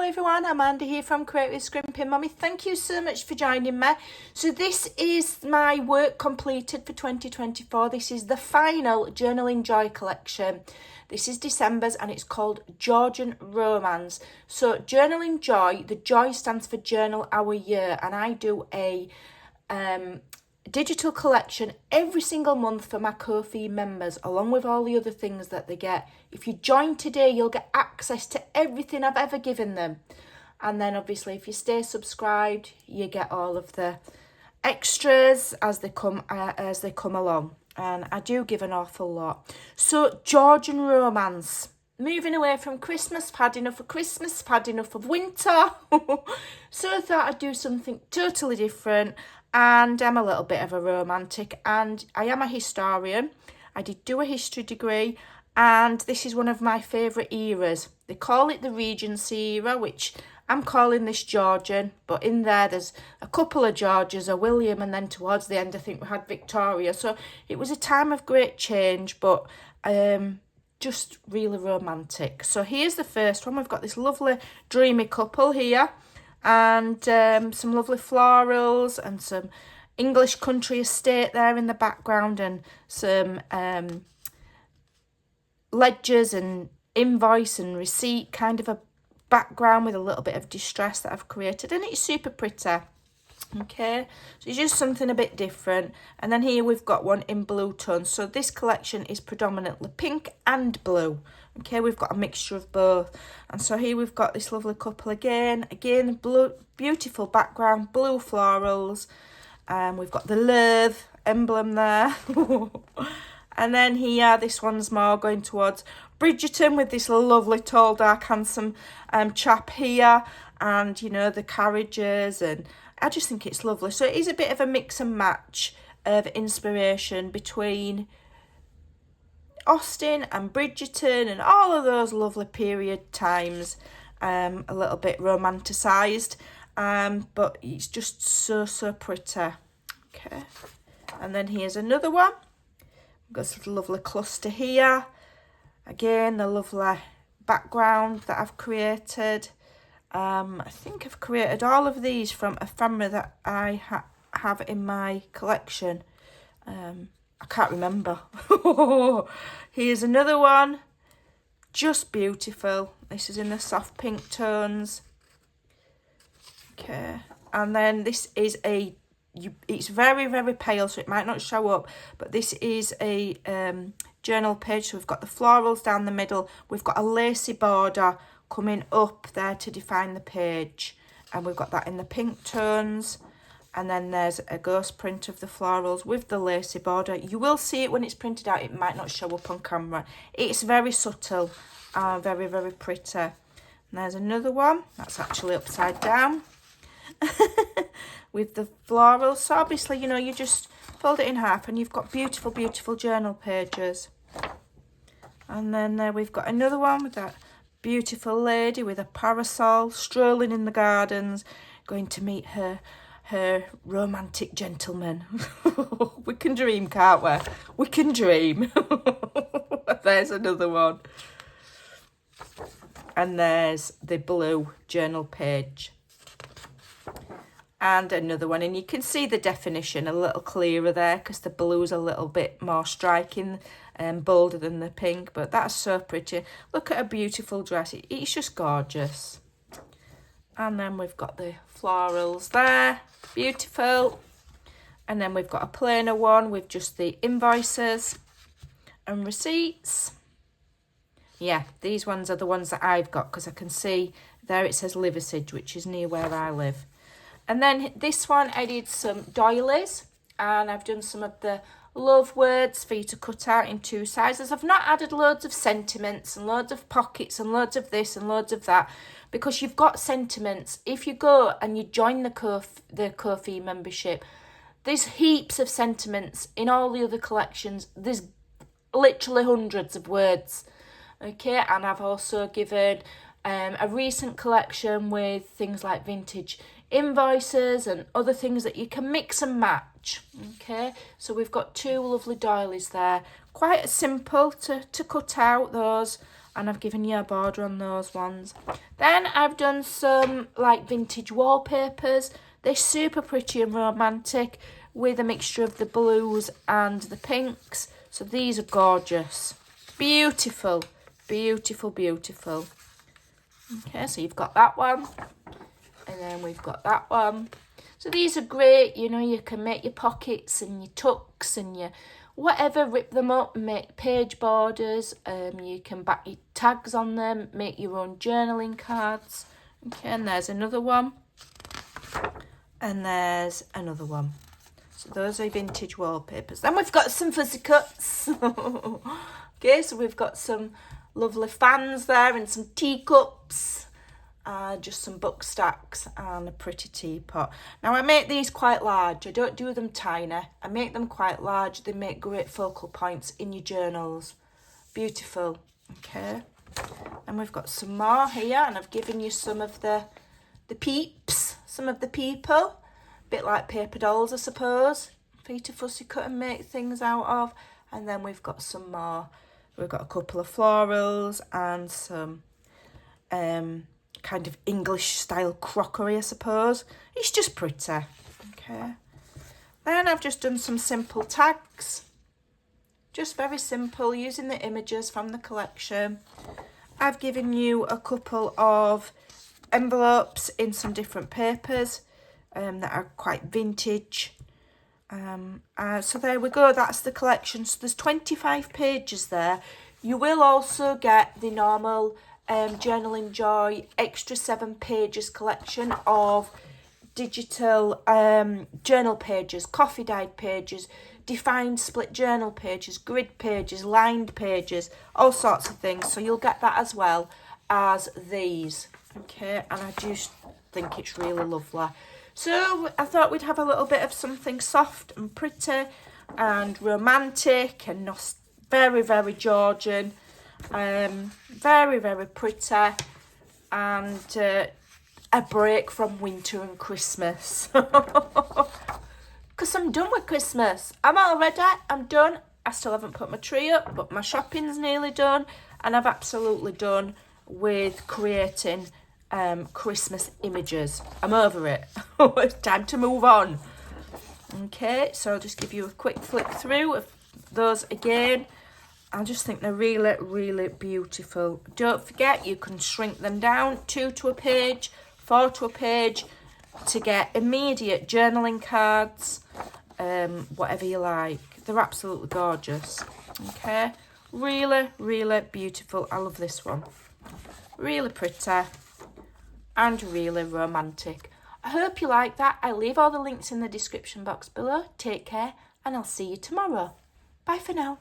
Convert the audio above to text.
everyone, Amanda here from Create with Scrimping Mommy. Thank you so much for joining me. So this is my work completed for 2024. This is the final Journaling J.O.Y collection. This is December's and it's called Georgian Romance. So Journaling J.O.Y, the J stands for Journal Our Year, and I do a digital collection every single month for my Ko-fi members, along with all the other things that they get. If you join today, you'll get access to everything I've ever given them, and then obviously if you stay subscribed, you get all of the extras as they come along, and I do give an awful lot. So Georgian Romance, moving away from Christmas. I've had enough of Christmas, I've had enough of winter. So I thought I'd do something totally different. And I'm a little bit of a romantic, and I am a historian. I did do a history degree, and this is one of my favourite eras. They call it the Regency era, which I'm calling this Georgian, but in there's a couple of Georges, a William, and then towards the end I think we had Victoria. So it was a time of great change, but just really romantic. So here's the first one. We've got this lovely dreamy couple here, and some lovely florals and some English country estate there in the background, and some ledgers and invoice and receipt kind of a background with a little bit of distress that I've created, and it's super pretty. Okay, so it's just something a bit different. And then here we've got one in blue tones. So this collection is predominantly pink and blue. Okay, we've got a mixture of both. And so here we've got this lovely couple again blue, beautiful background, blue florals. We've got the love emblem there. And then here, this one's more going towards Bridgerton with this lovely, tall, dark, handsome chap here. And, you know, the carriages, and I just think it's lovely. So it is a bit of a mix and match of inspiration between Austen and Bridgerton and all of those lovely period times, a little bit romanticised, but it's just so pretty. Okay, and then here's another one. We've got this lovely cluster here. Again, the lovely background that I've created. I think I've created all of these from a family that I have in my collection. I can't remember. Here's another one. Just beautiful. This is in the soft pink tones. Okay. And then this is it's very pale, so it might not show up. But this is a journal page. So we've got the florals down the middle. We've got a lacy border coming up there to define the page. And we've got that in the pink tones. And then there's a ghost print of the florals with the lacy border. You will see it when it's printed out. It might not show up on camera. It's very subtle, very pretty. And there's another one that's actually upside down with the florals. So obviously, you know, you just fold it in half and you've got beautiful journal pages. And then there we've got another one with that beautiful lady with a parasol strolling in the gardens, going to meet her romantic gentleman. We can dream, can't we? We can dream. There's another one. And there's the blue journal page. And another one. And you can see the definition a little clearer there because the blue's a little bit more striking and bolder than the pink. But that's so pretty. Look at a beautiful dress. It's just gorgeous. And then we've got the florals there. Beautiful. And then we've got a plainer one with just the invoices and receipts. Yeah, these ones are the ones that I've got because I can see there it says Liversedge, which is near where I live. And then this one, I did some doilies, and I've done some of the love words for you to cut out in 2 sizes. I've not added loads of sentiments and loads of pockets and loads of this and loads of that, because you've got sentiments. If you go and you join the Ko-fi membership, there's heaps of sentiments in all the other collections. There's literally hundreds of words. Okay, and I've also given a recent collection with things like vintage invoices and other things that you can mix and match. Okay, so we've got 2 lovely doilies there. Quite simple to cut out those. and I've given you a border on those ones. Then I've done some like vintage wallpapers. They're super pretty and romantic with a mixture of the blues and the pinks. So these are gorgeous. Beautiful, beautiful, beautiful. Okay, so you've got that one. And then we've got that one. So these are great, you know, you can make your pockets and your tucks and your whatever, rip them up and make page borders. You can back your tags on them, make your own journaling cards. Okay, and there's another one. And there's another one. So those are vintage wallpapers. Then we've got some fuzzy cuts. Okay, so we've got some lovely fans there and some teacups. Just some book stacks and a pretty teapot. Now I make these quite large. I don't do them tiny. I make them quite large. They make great focal points in your journals. Beautiful. Okay. And we've got some more here, and I've given you some of the peeps, some of the people. A bit like paper dolls, I suppose. For you to fussy cut and make things out of. And then we've got some more. We've got a couple of florals and some kind of English style crockery, I suppose. It's just pretty. Okay. Then I've just done some simple tags. Just very simple, using the images from the collection. I've given you a couple of envelopes in some different papers that are quite vintage. So there we go, that's the collection. So there's 25 pages there. You will also get the normal Journaling J.O.Y extra 7 pages collection of digital journal pages, coffee dyed pages, defined split journal pages, grid pages, lined pages, all sorts of things. So you'll get that as well as these. Okay, and I just think it's really lovely. So I thought we'd have a little bit of something soft and pretty and romantic and very, very Georgian. Very, very pretty, and a break from winter and Christmas. Because I'm done with Christmas. I'm done. I still haven't put my tree up, but my shopping's nearly done, and I've absolutely done with creating Christmas images. I'm over it. It's time to move on. Okay, so I'll just give you a quick flick through of those again. I just think they're really, really beautiful. Don't forget, you can shrink them down 2 to a page, 4 to a page to get immediate journaling cards, whatever you like. They're absolutely gorgeous. Okay, really, really beautiful. I love this one. Really pretty and really romantic. I hope you like that. I'll leave all the links in the description box below. Take care, and I'll see you tomorrow. Bye for now.